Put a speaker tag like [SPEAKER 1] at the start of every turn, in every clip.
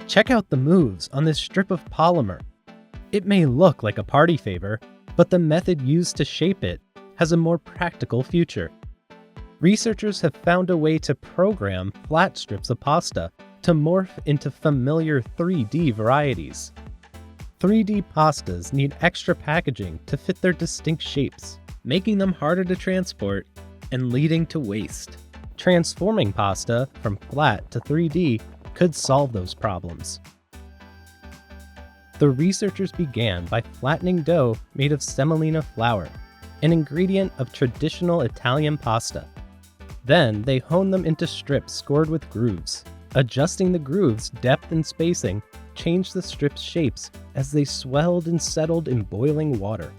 [SPEAKER 1] Check out the moves on this strip of polymer. It may look like a party favor, but the method used to shape it has a more practical future. Researchers have found a way to program flat strips of pasta to morph into familiar 3D varieties. 3D pastas need extra packaging to fit their distinct shapes, making them harder to transport and leading to waste. Transforming pasta from flat to 3D could solve those problems. The researchers began by flattening dough made of semolina flour, an ingredient of traditional Italian pasta. Then they honed them into strips scored with grooves. Adjusting the grooves' depth and spacing changed the strips' shapes as they swelled and settled in boiling water.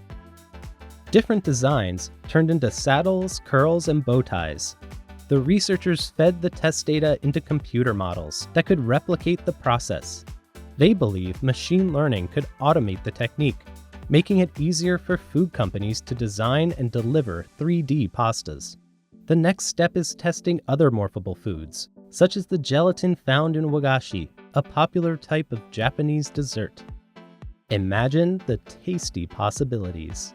[SPEAKER 1] Different designs turned into saddles, curls, and bow ties. The researchers fed the test data into computer models that could replicate the process. They believe machine learning could automate the technique, making it easier for food companies to design and deliver 3D pastas. The next step is testing other morphable foods, such as the gelatin found in wagashi, a popular type of Japanese dessert. Imagine the tasty possibilities.